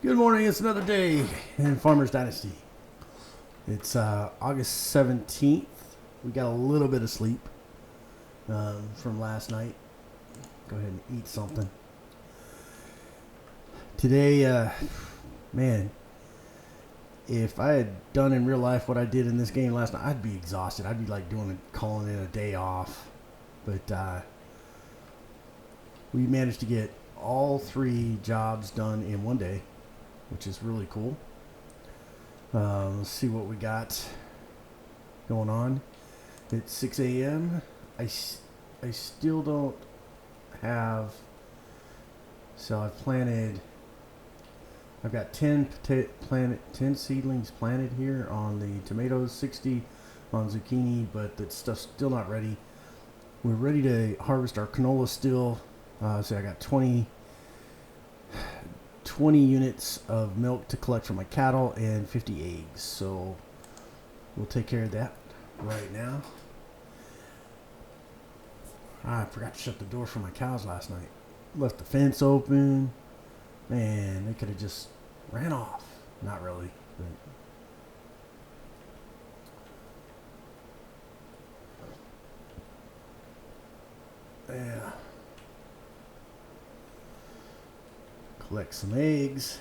Good morning, it's another day in Farmers Dynasty. It's August 17th. We got a little bit of sleep from last night. Go ahead and eat something. Today, man, if I had done in real life what I did in this game last night, I'd be exhausted. I'd be like calling in a day off. But we managed to get all 3 jobs done in one day, which is really cool. Let's see what we got going on. It's 6 a.m. I still don't have, so I've got 10 seedlings planted here on the tomatoes, 60 on zucchini, but that stuff's still not ready. We're ready to harvest our canola still. So I got 20 units of milk to collect from my cattle and 50 eggs. So we'll take care of that right now. I forgot to shut the door for my cows last night. Left the fence open. Man, they could have just ran off. Not really, but yeah. Collect some eggs.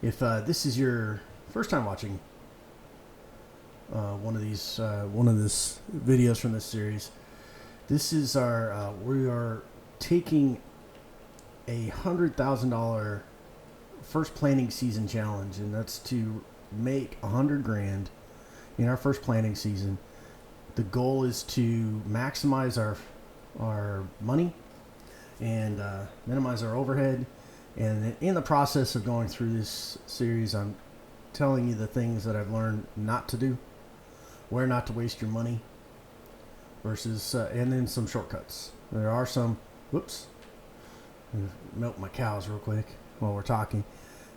If this is your first time watching one of these videos from this series, this is our we are taking a $100,000 first planting season challenge, and that's to make $100,000 in our first planting season. The goal is to maximize our money and minimize our overhead. And in the process of going through this series, I'm telling you the things that I've learned not to do, where not to waste your money, versus and then some shortcuts. There are some. Whoops. Milk my cows real quick while we're talking.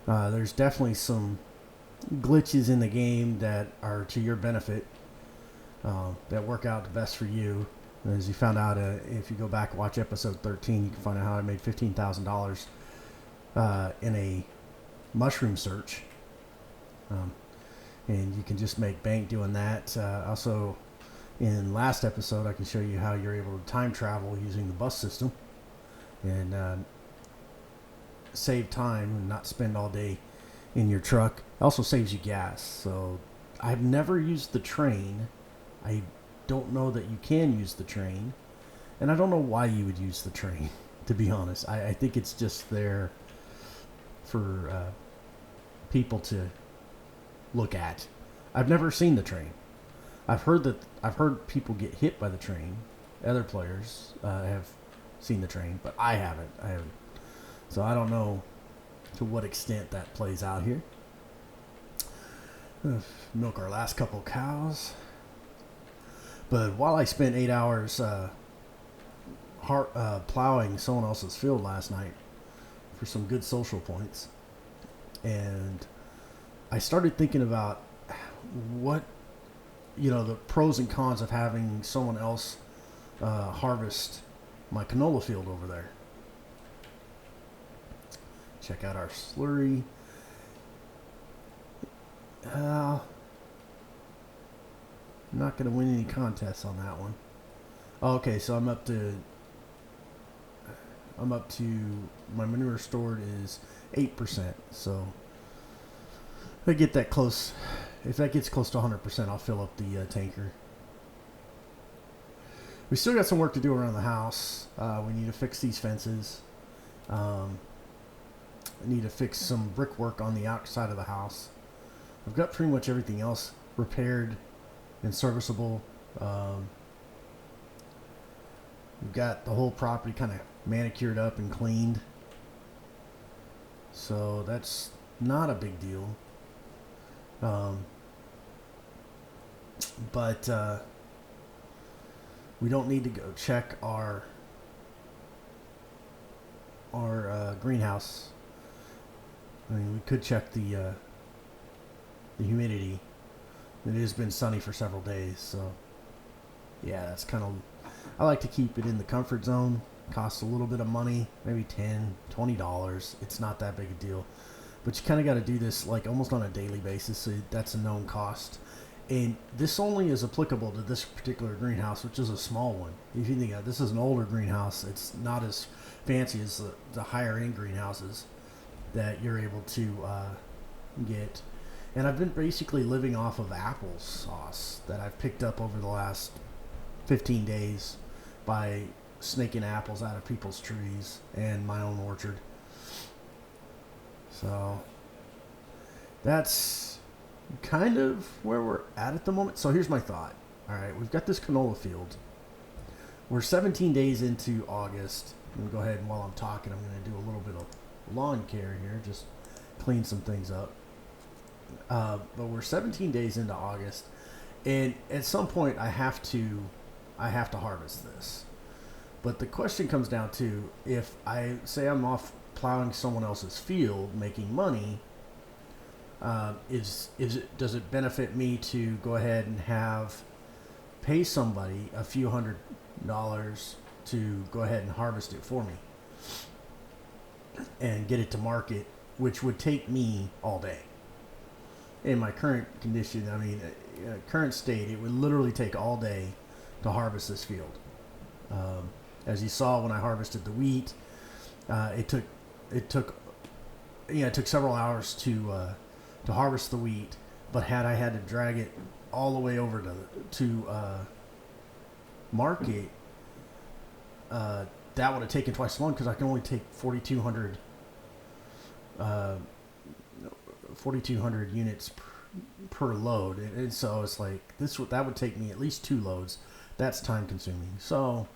There's definitely some glitches in the game that are to your benefit, that work out the best for you. As you found out, if you go back and watch episode 13, you can find out how I made $15,000 in a mushroom search. And you can just make bank doing that. Also, in last episode, I can show you how you're able to time travel using the bus system and save time and not spend all day in your truck. It also saves you gas. So I've never used the train. I don't know that you can use the train, and I don't know why you would use the train, to be honest. I think it's just there for people to look at. I've never seen the train. I've heard people get hit by the train. Other players have seen the train, but I haven't. So I don't know to what extent that plays out here. Milk our last couple cows. But while I spent 8 hours plowing someone else's field last night for some good social points, and I started thinking about what, the pros and cons of having someone else harvest my canola field over there. Check out our slurry. I'm not going to win any contests on that one. Okay, so I'm up to my manure stored is 8%. So if I get that close, if that gets close to 100%, I'll fill up the tanker. We still got some work to do around the house. We need to fix these fences. I need to fix some brickwork on the outside of the house. I've got pretty much everything else repaired and serviceable. We've got the whole property kind of manicured up and cleaned, so that's not a big deal. But we don't need to go check our greenhouse. I mean, we could check the humidity. It has been sunny for several days, so yeah, that's kind of, I like to keep it in the comfort zone. Costs a little bit of money, maybe $10, $20. It's not that big a deal. But you kind of got to do this like almost on a daily basis, so that's a known cost. And this only is applicable to this particular greenhouse, which is a small one. If you think this is an older greenhouse, it's not as fancy as the higher end greenhouses that you're able to get. And I've been basically living off of applesauce that I've picked up over the last 15 days by snaking apples out of people's trees and my own orchard. So that's kind of where we're at the moment. So here's my thought. All right, we've got this canola field. We're 17 days into August. I'm going to go ahead and while I'm talking, I'm going to do a little bit of lawn care here, just clean some things up. But we're 17 days into August, and at some point I have to harvest this. But the question comes down to, if I say I'm off plowing someone else's field, making money, does it benefit me to go ahead and pay somebody a few $100s to go ahead and harvest it for me and get it to market, which would take me all day? In my current condition, I mean, current state, it would literally take all day to harvest this field. As you saw when I harvested the wheat, it took several hours to harvest the wheat. But had I had to drag it all the way over to market, that would have taken twice as long, because I can only take 4,200 units per load, and so it's like that would take me at least 2 loads. That's time consuming. So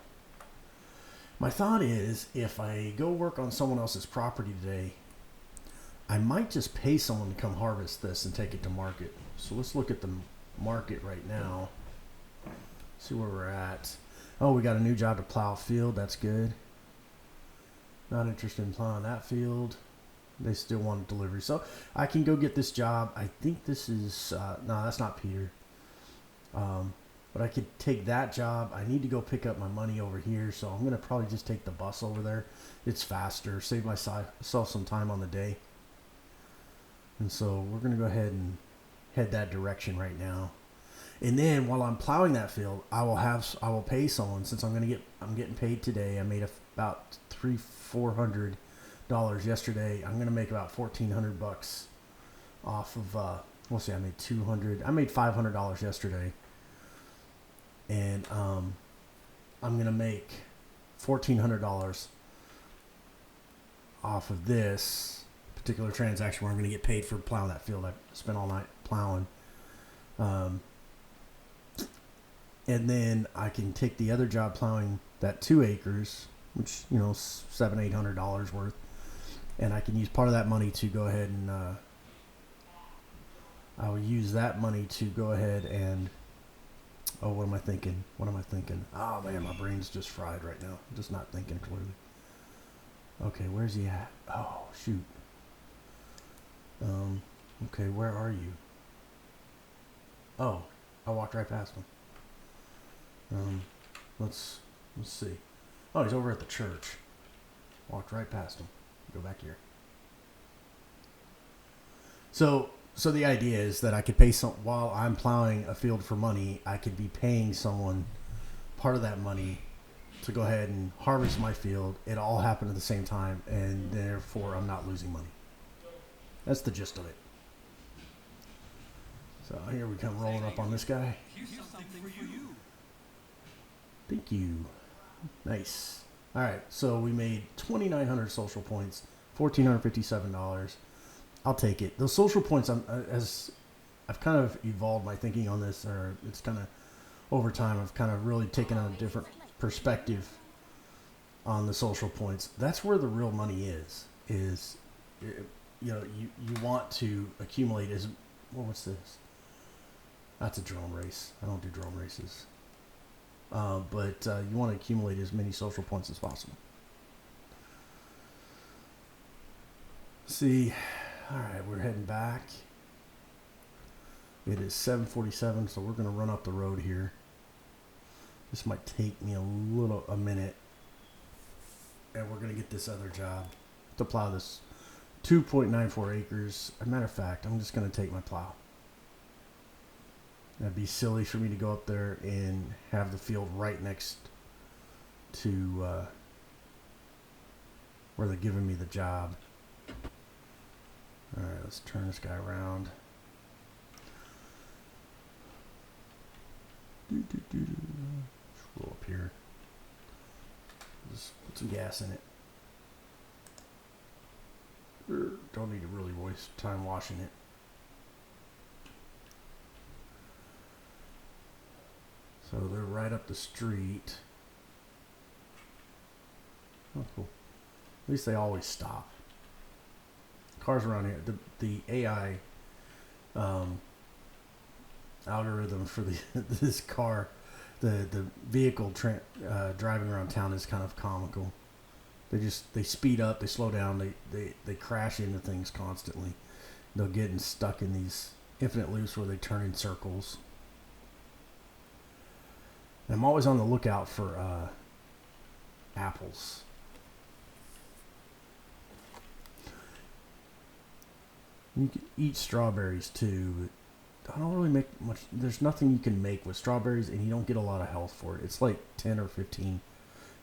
my thought is, if I go work on someone else's property today, I might just pay someone to come harvest this and take it to market. So let's look at the market right now, see where we're at. Oh, we got a new job to plow a field. That's good. Not interested in plowing that field. They still want delivery. So I can go get this job. I think this is, no, that's not Peter. But I could take that job. I need to go pick up my money over here. So I'm going to probably just take the bus over there. It's faster. Save myself some time on the day. And so we're going to go ahead and head that direction right now. And then while I'm plowing that field, I will pay someone, since I'm getting paid today. I made about $400 yesterday. I'm gonna make about $1,400 off of we'll see, I made $500 yesterday, and I'm gonna make $1,400 off of this particular transaction, where I'm gonna get paid for plowing that field. I spent all night plowing, and then I can take the other job plowing that 2 acres, which, $700-800 worth. And I can use part of that money to go ahead and I will use that money to go ahead and, what am I thinking? Oh man, my brain's just fried right now. I'm just not thinking clearly. Okay, where's he at? Oh shoot. Okay, where are you? Oh, I walked right past him. Let's see. Oh, he's over at the church. Walked right past him. Go back here. So the idea is that I could pay while I'm plowing a field for money, I could be paying someone part of that money to go ahead and harvest my field. It all happened at the same time, and therefore I'm not losing money. That's the gist of it. So here we come rolling up on this guy. Thank you. Nice. All right, so we made 2,900 social points, $1,457. I'll take it. Those social points, as I've kind of evolved my thinking on this, or it's kind of over time, I've kind of really taken on a different perspective on the social points. That's where the real money is you want to accumulate what's this? That's a drone race. I don't do drone races. But you want to accumulate as many social points as possible. See, all right, we're heading back. It is 7:47, so we're going to run up the road here. This might take me a minute. and we're going to get this other job to plow this 2.94 acres. As a matter of fact, I'm just going to take my plow. That'd be silly for me to go up there and have the field right next to where they're giving me the job. Alright, let's turn this guy around. Just roll up here. Just put some gas in it. Don't need to really waste time washing it. So they're right up the street. Oh, cool. At least they always stop. Cars around here. The AI algorithm for this car, the vehicle driving around town is kind of comical. They speed up, they slow down, they crash into things constantly. They'll get stuck in these infinite loops where they turn in circles. And I'm always on the lookout for apples. You can eat strawberries too, but I don't really make much. There's nothing you can make with strawberries, and you don't get a lot of health for it. It's like 10 or 15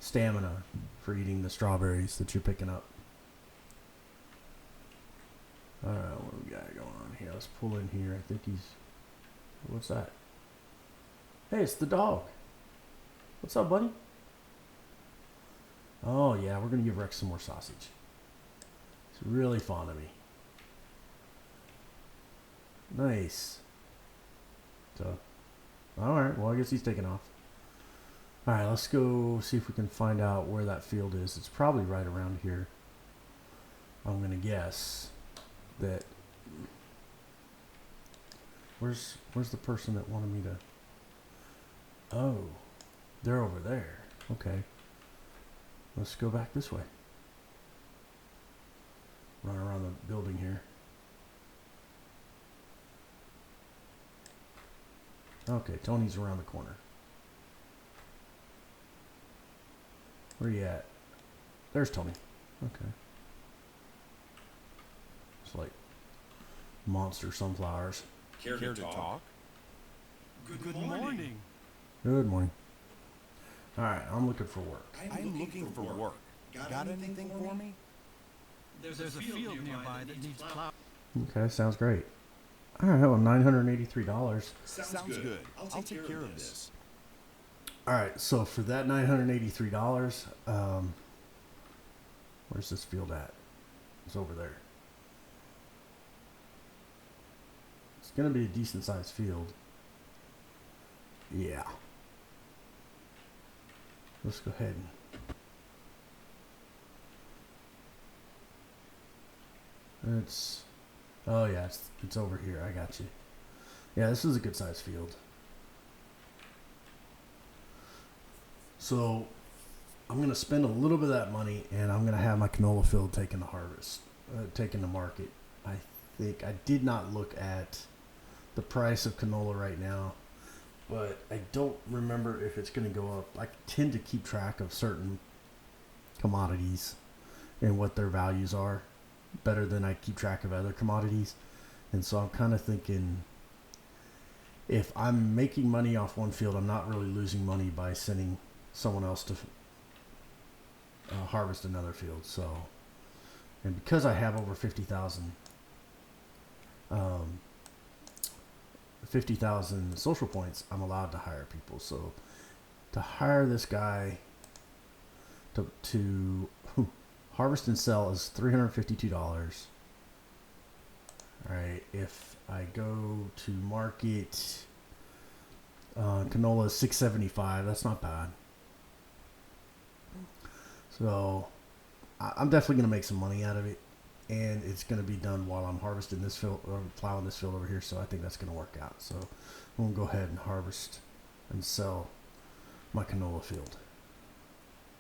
stamina for eating the strawberries that you're picking up. Alright, what do we got going on here? Let's pull in here. I think he's... What's that? Hey, it's the dog. What's up, buddy? Oh, yeah, we're going to give Rex some more sausage. He's really fond of me. Nice. So, alright, well, I guess he's taking off. Alright, let's go see if we can find out where that field is. It's probably right around here. I'm going to guess that... Where's the person that wanted me to... Oh, they're over there. Okay. Let's go back this way. Run around the building here. Okay, Tony's around the corner. Where you at? There's Tony. Okay. It's like monster sunflowers. Care to talk? Good morning. Good morning. Alright, I'm looking for work. I'm looking for work. Got anything for me? There's a field nearby that needs plowed. Okay, sounds great. Alright, well, $983. Sounds good. I'll take care of this. Alright, so for that $983, where's this field at? It's over there. It's going to be a decent sized field. Yeah. Let's go ahead and... It's... Oh yeah, it's over here. I got you. Yeah, this is a good sized field. So I'm going to spend a little bit of that money, and I'm going to have my canola field taken to harvest, taken to market. I think I did not look at the price of canola right now, but I don't remember if it's going to go up. I tend to keep track of certain commodities and what their values are better than I keep track of other commodities. And so I'm kind of thinking, if I'm making money off one field, I'm not really losing money by sending someone else to harvest another field. So, and because I have over 50,000 social points, I'm allowed to hire people. So to hire this guy to harvest and sell is $352. Alright, if I go to market, canola is $675. That's not bad. So I'm definitely going to make some money out of it, and it's going to be done while I'm harvesting this field or plowing this field over here. So I think that's going to work out. So I'm going to go ahead and harvest and sell my canola field.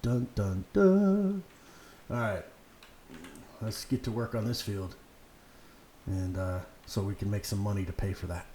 Dun dun dun. All right, let's get to work on this field, and so we can make some money to pay for that.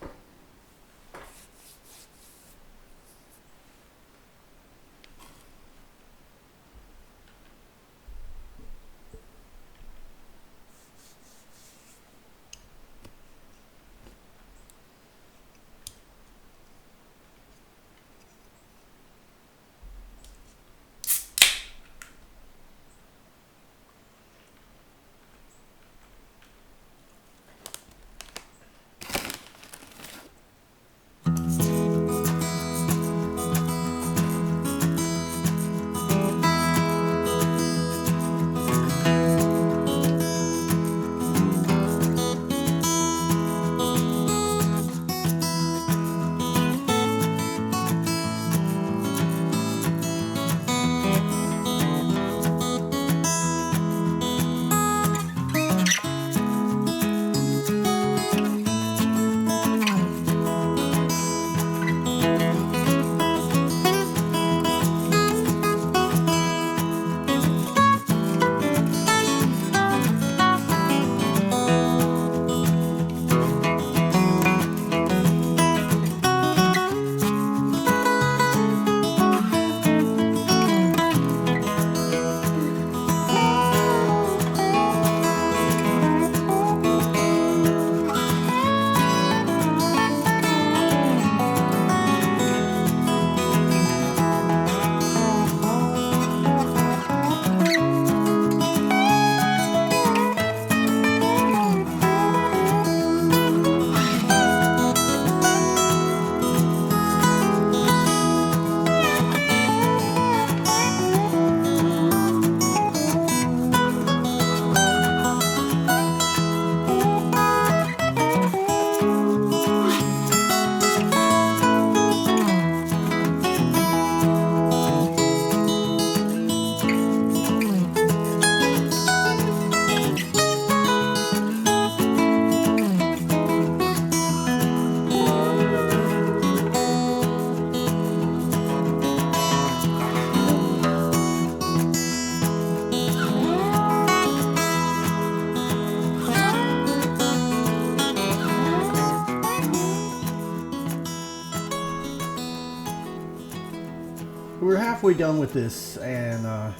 halfway done with this, and I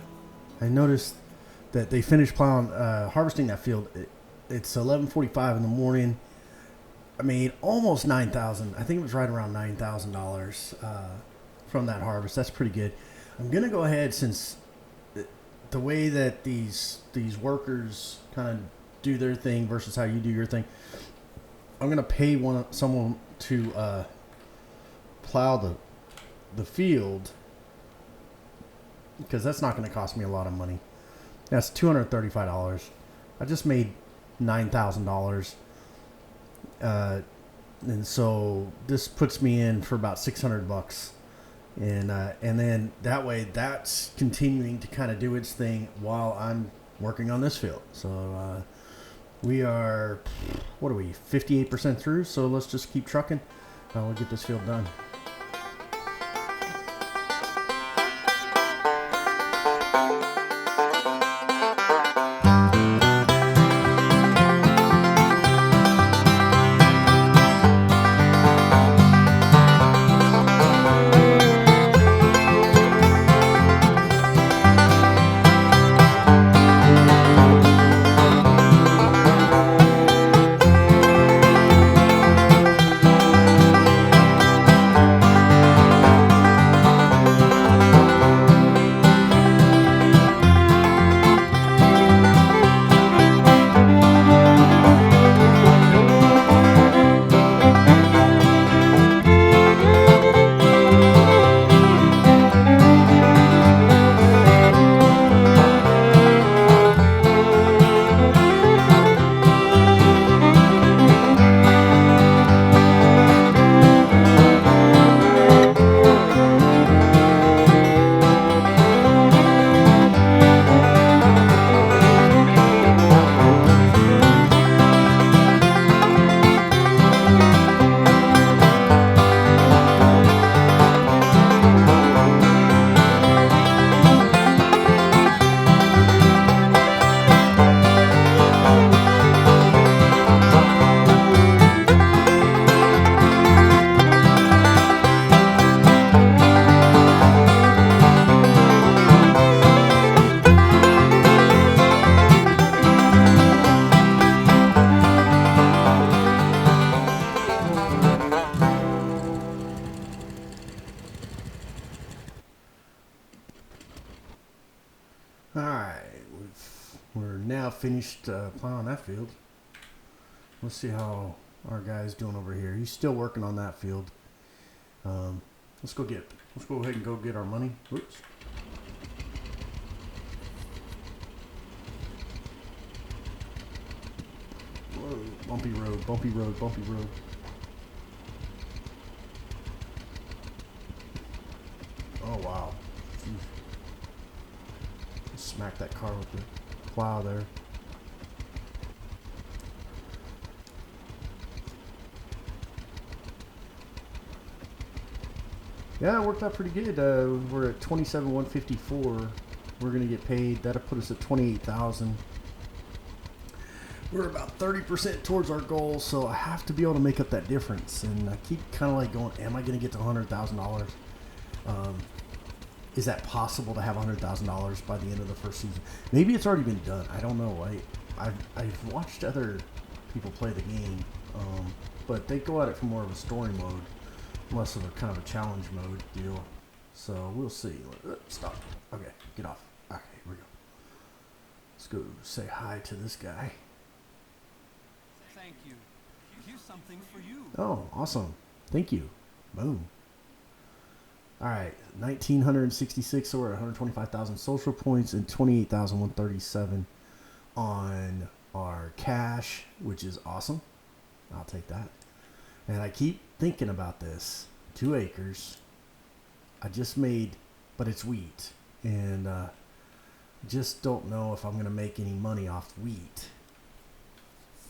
noticed that they finished plowing, harvesting that field. It's 11:45 in the morning. I made almost $9,000. I think it was right around $9,000 from that harvest. That's pretty good. I'm gonna go ahead, since the way that these workers kind of do their thing versus how you do your thing. I'm gonna pay someone to plow the field, because that's not going to cost me a lot of money. That's $235. I just made $9,000, and so this puts me in for about $600, and then that way that's continuing to kind of do its thing while I'm working on this field. So we are, what are we, 58% through? So let's just keep trucking. We'll get this field done. We're now finished plowing that field. Let's see how our guy's doing over here. He's still working on that field. Let's go ahead and go get our money. Oops. Whoa, bumpy road, bumpy road, bumpy road. Oh wow. Jeez. Smack that car with the plow there. Yeah, it worked out pretty good. We're at $27,154. We're gonna get paid. That'll put us at $28,000. We're about 30% towards our goal, so I have to be able to make up that difference. And I keep kind of like going, am I gonna get to $100,000? Is that possible to have $100,000 by the end of the first season? Maybe it's already been done. I don't know. I've watched other people play the game, but they go at it from more of a story mode, less of a kind of a challenge mode deal. So we'll see. Stop. Okay, get off. Okay, here we go. Let's go say hi to this guy. Thank you. Here's something for you. Oh, awesome. Thank you. Boom. All right, 1,966, so we're at 125,000 social points and 28,137 on our cash, which is awesome. I'll take that. And I keep thinking about this. 2 acres. I just made, but it's wheat. And just don't know if I'm going to make any money off wheat.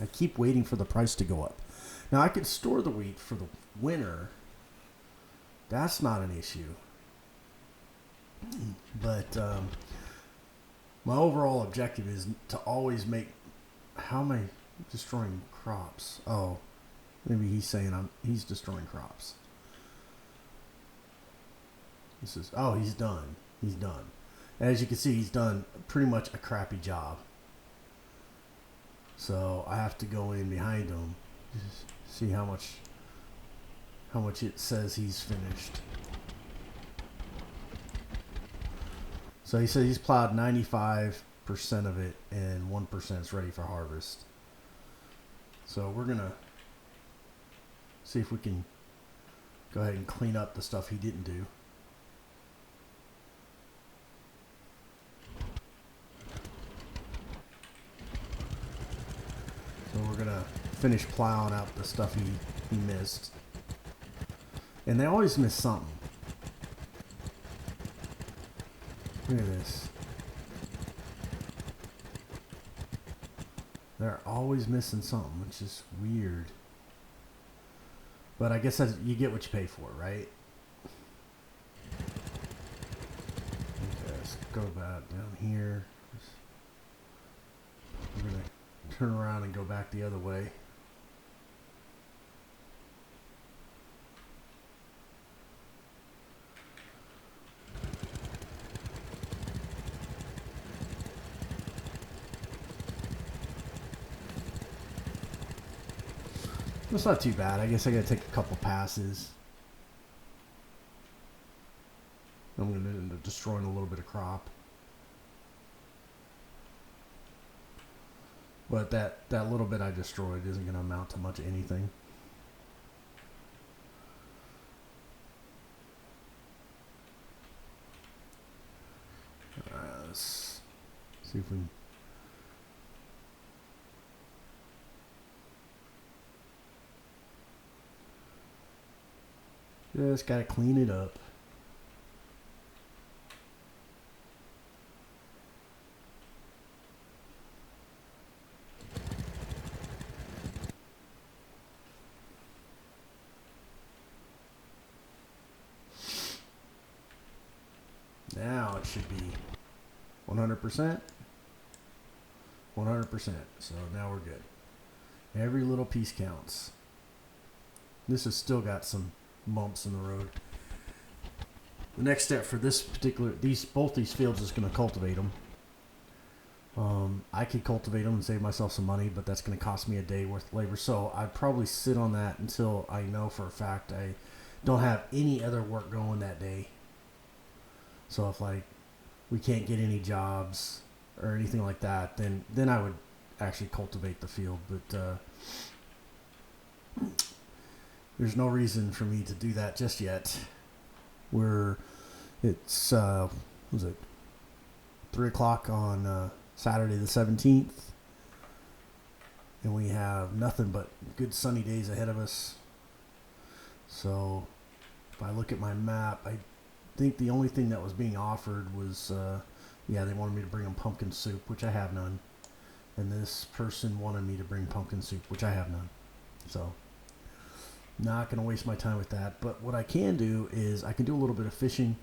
I keep waiting for the price to go up. Now, I could store the wheat for the winter. That's not an issue. But my overall objective is to always make... How am I destroying crops? Oh, maybe he's saying he's destroying crops. This is, oh, he's done. He's done. As you can see, he's done pretty much a crappy job. So I have to go in behind him, just see how much it says he's finished. So he says he's plowed 95% of it and 1% is ready for harvest. So we're gonna see if we can go ahead and clean up the stuff he didn't do. So we're gonna finish plowing out the stuff he missed. And they always miss something. Look at this. They're always missing something, which is weird. But I guess you get what you pay for, right? Okay, let's go back down here. We're going to turn around and go back the other way. It's not too bad. I guess I gotta take a couple passes. I'm gonna end up destroying a little bit of crop. But that little bit I destroyed isn't gonna amount to much of anything. Let's see if we can. Just gotta clean it up. Now it should be 100%. 100%. So now we're good. Every little piece counts. This has still got some bumps in the road. The next step for this particular, both these fields is going to cultivate them. I could cultivate them and save myself some money, but that's going to cost me a day worth of labor. So I'd probably sit on that until I know for a fact I don't have any other work going that day. So if we can't get any jobs or anything like that, then I would actually cultivate the field. But there's no reason for me to do that just yet. It's 3 o'clock on Saturday the 17th, and we have nothing but good sunny days ahead of us. So if I look at my map, I think the only thing that was being offered was, they wanted me to bring them pumpkin soup, which I have none. And this person wanted me to bring pumpkin soup, which I have none. So not going to waste my time with that. But what I can do is I can do a little bit of fishing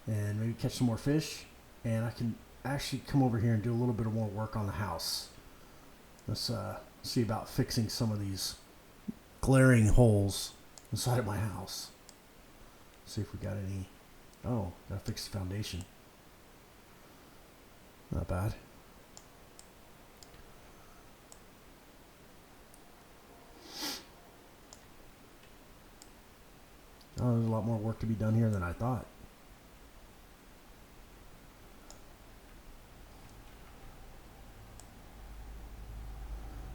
and maybe catch some more fish. And I can actually come over here and do a little bit of more work on the house. Let's see about fixing some of these glaring holes inside of my house. See if we got any. Oh, gotta fix the foundation. Not bad. Oh, there's a lot more work to be done here than I thought.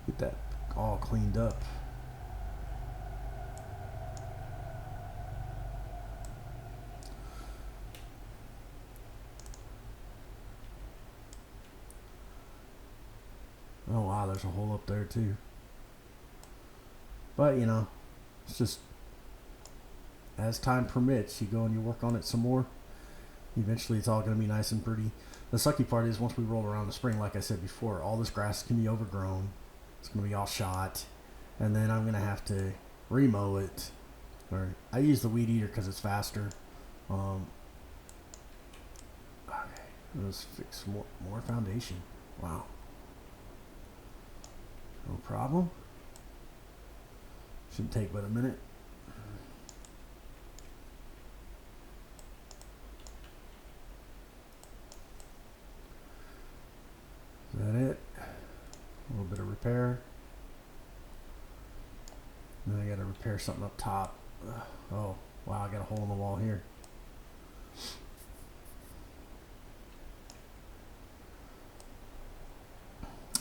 Get that all cleaned up. Oh wow, there's a hole up there too. But it's just as time permits, you go and you work on it some more. Eventually it's all going to be nice and pretty. The sucky part is once we roll around the spring, like I said before, all this grass can be overgrown. It's going to be all shot. And then I'm going to have to remow it. Or I use the weed eater because it's faster. Okay, let's fix more foundation. Wow. No problem. Shouldn't take but a minute. repair. Then I gotta repair something up top. Oh, wow, I got a hole in the wall here.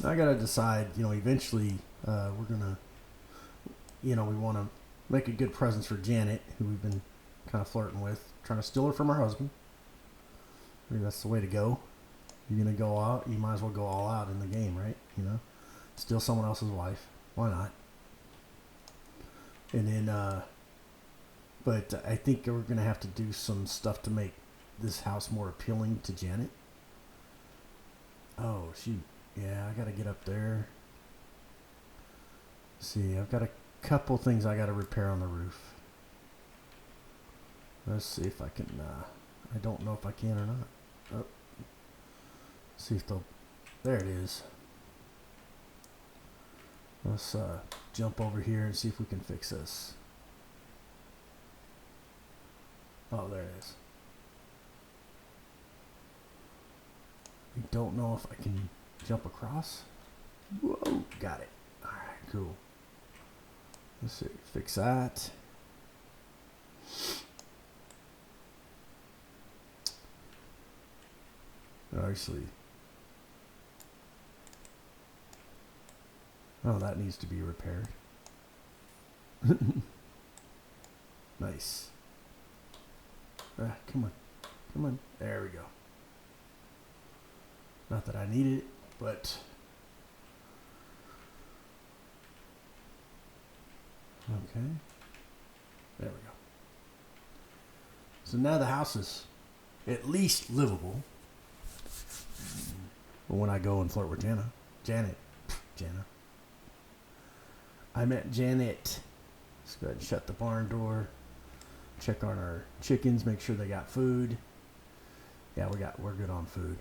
I gotta decide, eventually we're gonna, we want to make a good presence for Janet, who we've been kind of flirting with, trying to steal her from her husband. Maybe that's the way to go. You're gonna go out, you might as well go all out in the game, right? Steal someone else's wife. Why not? And then, but I think we're gonna have to do some stuff to make this house more appealing to Janet. Oh shoot. Yeah, I gotta get up there. See, I've got a couple things I gotta repair on the roof. Let's see if I can, I don't know if I can or not. Oh. See if they'll, there it is. Let's jump over here and see if we can fix this. Oh, there it is. I don't know if I can jump across. Whoa, got it. Alright, cool. Let's see, fix that. Actually, oh, that needs to be repaired. Nice. Come on. Come on. There we go. Not that I need it, but okay. There we go. So now the house is at least livable. But when I go and flirt with Janet. I met Janet. Let's go ahead and shut the barn door. Check on our chickens, make sure they got food. Yeah, we're good on food.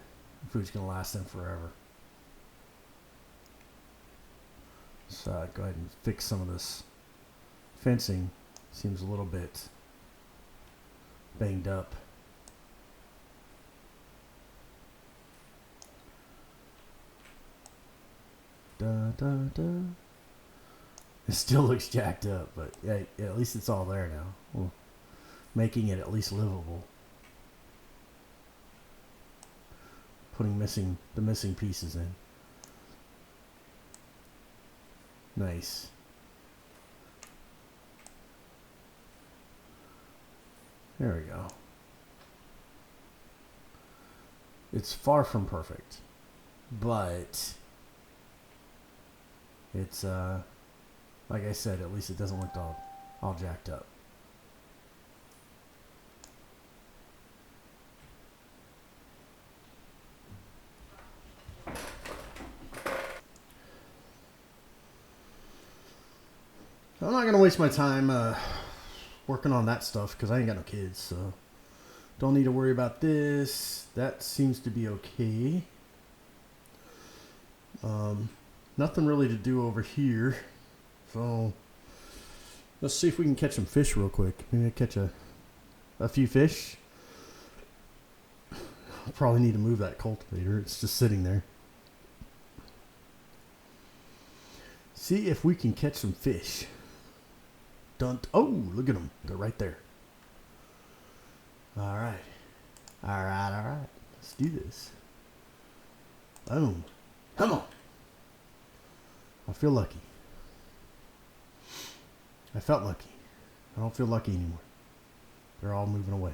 Food's gonna last them forever. So go ahead and fix some of this fencing. Seems a little bit banged up. Da, da, da. It still looks jacked up, but yeah, at least it's all there now. Well, making it at least livable. Putting the missing pieces in. Nice. There we go. It's far from perfect, but it's like I said, at least it doesn't look all jacked up. I'm not gonna waste my time working on that stuff because I ain't got no kids, so don't need to worry about this. That seems to be okay. Nothing really to do over here, so let's see if we can catch some fish real quick. Maybe catch a few fish. I'll probably need to move that cultivator. It's just sitting there. See if we can catch some fish. Oh, look at them. They're right there. All right. All right. Let's do this. Boom. Come on. I feel lucky. I felt lucky. I don't feel lucky anymore. They're all moving away.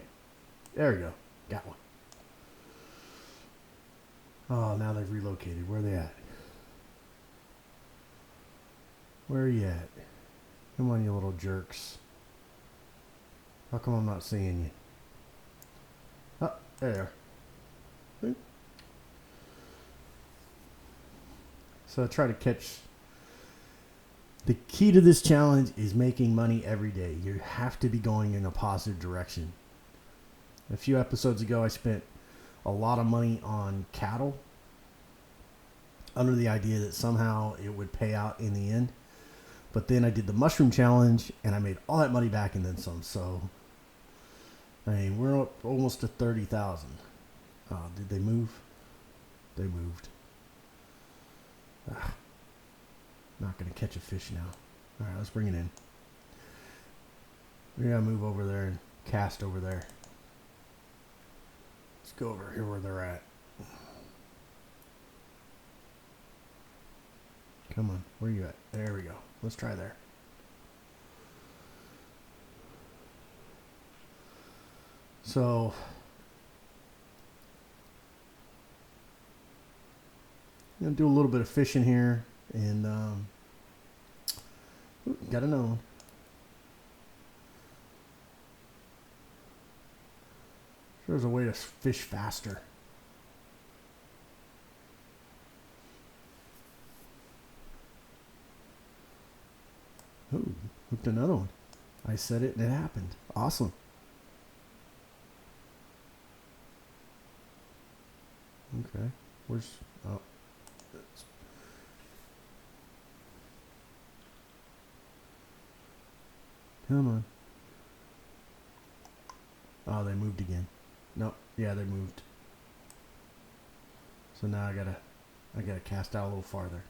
There we go. Got one. Oh, now they've relocated. Where are they at? Where are you at? Come on, you little jerks. How come I'm not seeing you? Oh, there they are. Boop. So I try to catch. The key to this challenge is making money every day. You have to be going in a positive direction. A few episodes ago, I spent a lot of money on cattle under the idea that somehow it would pay out in the end. But then I did the mushroom challenge and I made all that money back and then some. So, I mean, we're up almost to 30,000. Did they move? They moved. Not going to catch a fish now. All right, let's bring it in. We got to move over there and cast over there. Let's go over here where they're at. Come on, where you at? There we go. Let's try there. So, I'm going to do a little bit of fishing here, and got another one. There's a way to fish faster. Ooh, hooked another one. I said it and it happened. Awesome. Okay. Where's... Oh. Come on. Oh, they moved again. Nope. Yeah, they moved. So now I gotta cast out a little farther.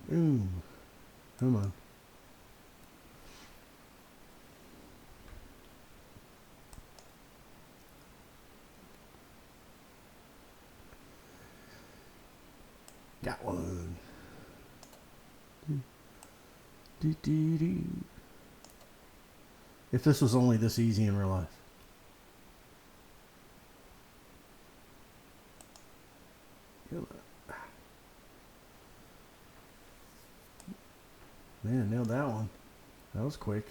Boom. Come on. Got one. If this was only this easy in real life. Man, nailed that one. That was quick.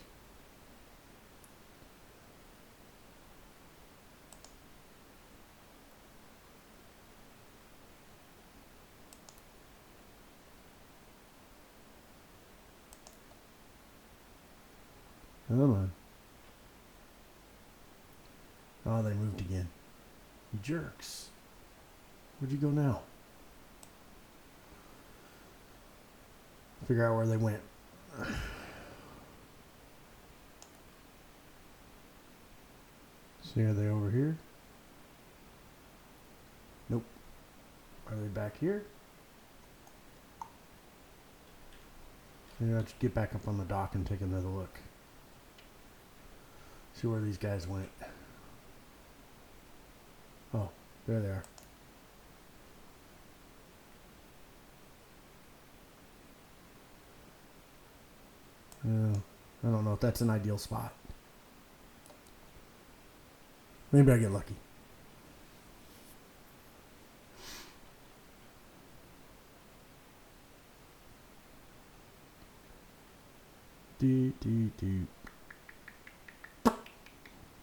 Come on. Oh, they moved again. You jerks. Where'd you go now? Figure out where they went. See, are they over here? Nope. Are they back here? Maybe I'll just get back up on the dock and take another look. See where these guys went. Oh, there they are. I don't know if that's an ideal spot. Maybe I get lucky.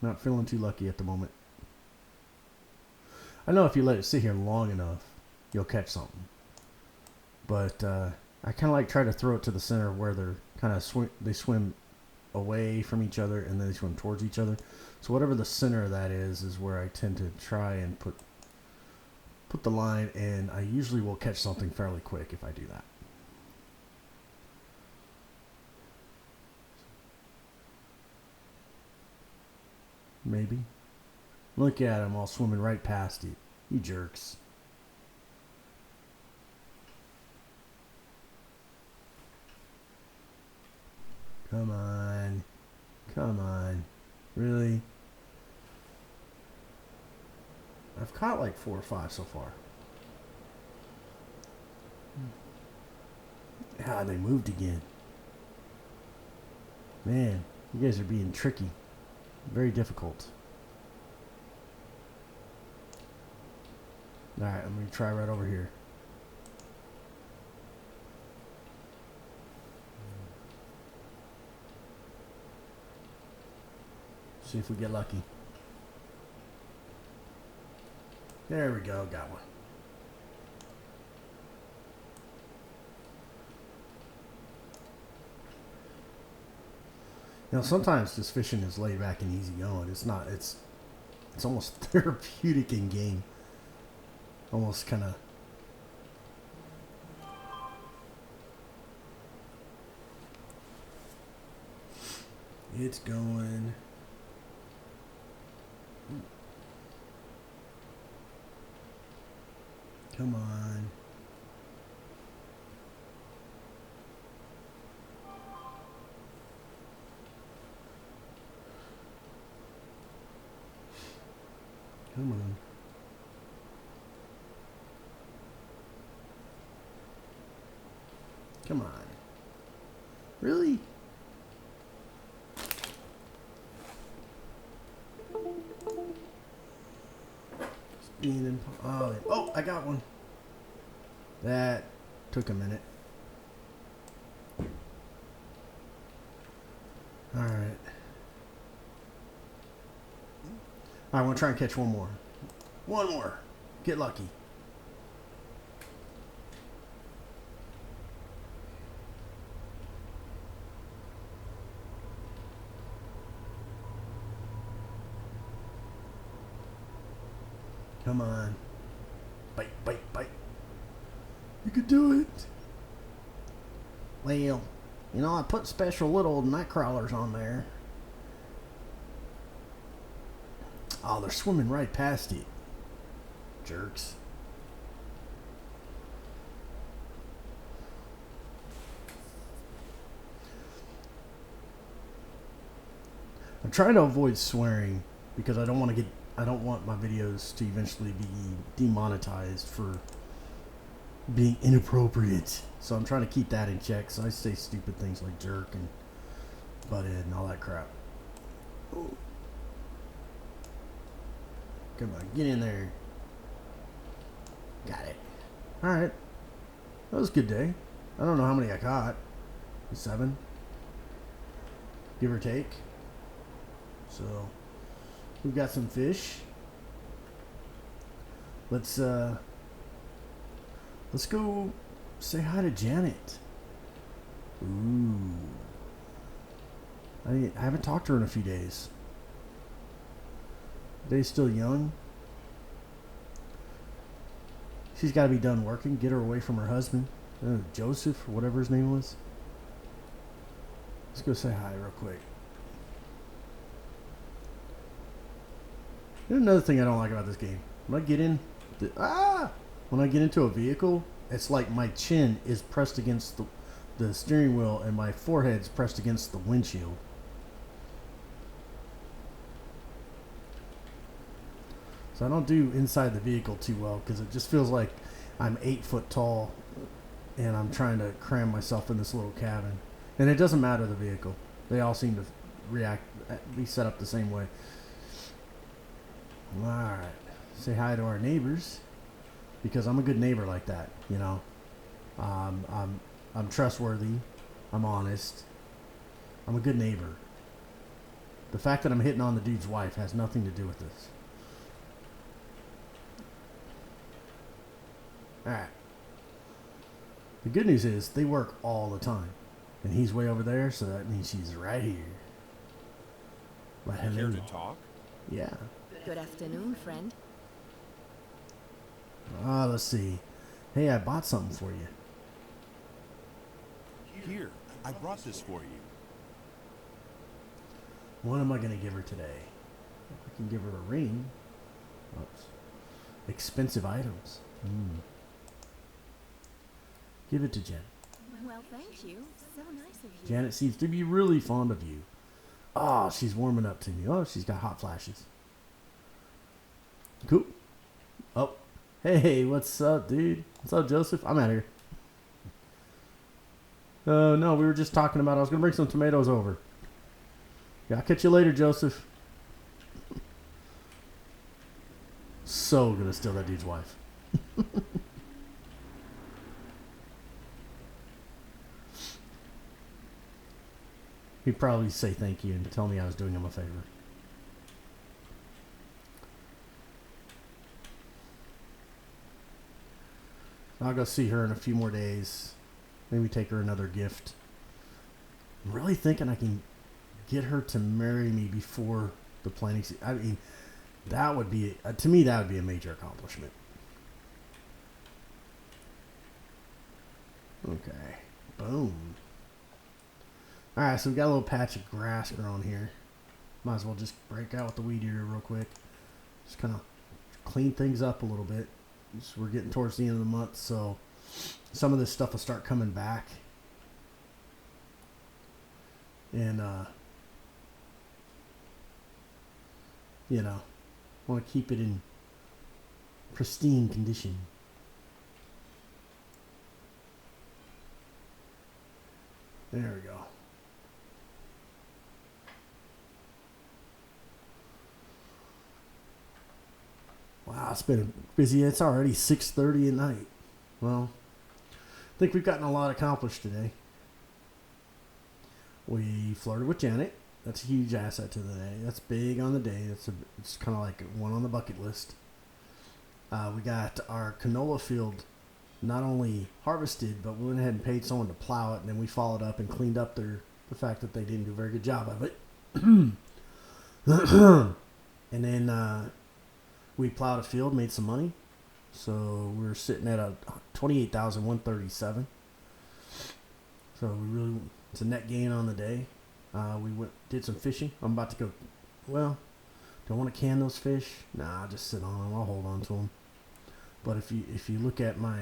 Not feeling too lucky at the moment. I know if you let it sit here long enough, you'll catch something. But I kind of like try to throw it to the center where they're kind of they swim away from each other and then they swim towards each other. So whatever the center of that is where I tend to try and put the line, and I usually will catch something fairly quick if I do that. Maybe. Look at them all swimming right past you. You jerks. Come on. Come on. Really? I've caught like 4 or 5 so far. Ah, they moved again. Man, you guys are being tricky. Very difficult. Alright, I'm going to try right over here. See if we get lucky. There we go, got one. Now sometimes this fishing is laid back and easy going. It's not, it's almost therapeutic in game. Almost kind of. It's going. Come on. Come on. Come on. Really? Oh, I got one. That took a minute. All right. I want to try and catch one more. One more. Get lucky. Come on. Bite, bite, bite. You could do it. Well, you know, I put special little night crawlers on there. Oh, they're swimming right past it. Jerks. I'm trying to avoid swearing because I don't want my videos to eventually be demonetized for being inappropriate. So I'm trying to keep that in check. So I say stupid things like jerk and butthead and all that crap. Ooh. Come on, get in there. Got it. Alright. That was a good day. I don't know how many I caught. 7? Give or take. So, we've got some fish. Let's go say hi to Janet. Ooh. I haven't talked to her in a few days. Day's still young. She's got to be done working. Get her away from her husband, Joseph, or whatever his name was. Let's go say hi real quick. There's another thing I don't like about this game. When I get into a vehicle, it's like my chin is pressed against the steering wheel and my forehead's pressed against the windshield. So I don't do inside the vehicle too well because it just feels like I'm 8 foot tall and I'm trying to cram myself in this little cabin. And it doesn't matter the vehicle. They all seem to be set up the same way. Alright. Say hi to our neighbors because I'm a good neighbor like that, you know. I'm trustworthy. I'm honest. I'm a good neighbor. The fact that I'm hitting on the dude's wife has nothing to do with this. Alright. The good news is they work all the time. And he's way over there, so that means she's right here. But hello. Here to talk? Yeah. Good afternoon, friend. Let's see. Hey, I bought something for you. Here, I brought this for you. What am I going to give her today? I can give her a ring. Oops. Expensive items. Give it to Jen. Well, thank you. So nice of you. Janet seems to be really fond of you. Oh, she's warming up to me. Oh, she's got hot flashes. Cool. Oh, hey, what's up, dude? What's up, Joseph? I'm out here. No, we were just talking about I was going to bring some tomatoes over. Yeah, I'll catch you later, Joseph. So going to steal that dude's wife. He'd probably say thank you and tell me I was doing him a favor. I'll go see her in a few more days. Maybe take her another gift. I'm really thinking I can get her to marry me before the planning season. I mean, that would be, to me, that would be a major accomplishment. Okay. Boom. Alright, so we got a little patch of grass growing here. Might as well just break out with the weed eater real quick. Just kind of clean things up a little bit. we're getting towards the end of the month, so some of this stuff will start coming back. And, you know, want to keep it in pristine condition. There we go. Wow, it's been busy. It's already 6:30 at night. Well, I think we've gotten a lot accomplished today. We flirted with Janet. That's a huge asset to the day. That's big on the day. It's kind of like one on the bucket list. We got our canola field not only harvested, but we went ahead and paid someone to plow it, and then we followed up and cleaned up the fact that they didn't do a very good job of it. And then we plowed a field, made some money. So we're sitting at a $28,137. So it's a net gain on the day. We did some fishing. I'm about to go. Well, do I want to can those fish? Nah, I'll just sit on them. I'll hold on to them. But if you look at my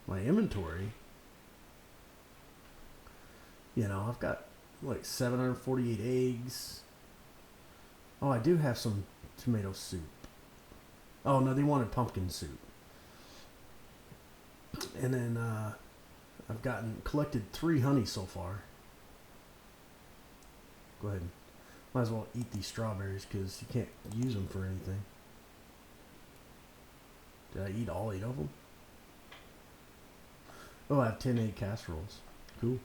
my inventory, you know, I've got like 748 eggs. Oh, I do have some tomato soup. Oh no, they wanted pumpkin soup. And then I've collected 3 honey so far. Go ahead. Might as well eat these strawberries because you can't use them for anything. Did I eat all 8 of them? Oh, I have 10 egg casseroles. Cool.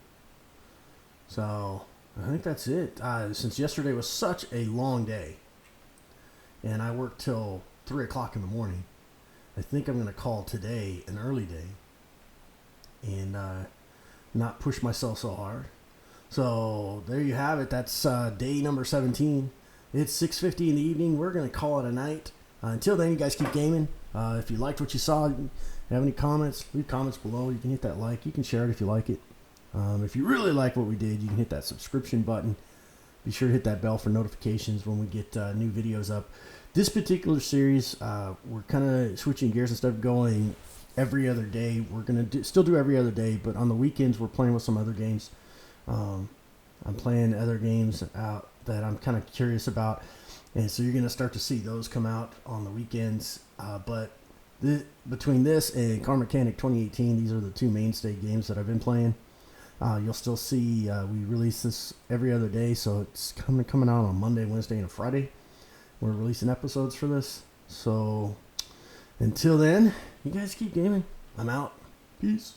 So, I think that's it. Since yesterday was such a long day, and I worked till 3 o'clock in the morning, I think I'm going to call today an early day and not push myself so hard. So there you have it. That's day number 17. It's 6:50 in the evening. We're going to call it a night. Until then, you guys keep gaming. If you liked what you saw, have any comments, leave comments below. You can hit that like. You can share it if you like it. If you really like what we did, you can hit that subscription button. Be sure to hit that bell for notifications when we get new videos up. This particular series, we're kind of switching gears instead of going every other day. We're going to still do every other day, but on the weekends, we're playing with some other games. I'm playing other games out that I'm kind of curious about, and so you're going to start to see those come out on the weekends. But between this and Car Mechanic 2018, these are the 2 mainstay games that I've been playing. You'll still see we release this every other day, so it's coming out on Monday, Wednesday, and a Friday. We're releasing episodes for this. So until then, you guys keep gaming. I'm out. Peace.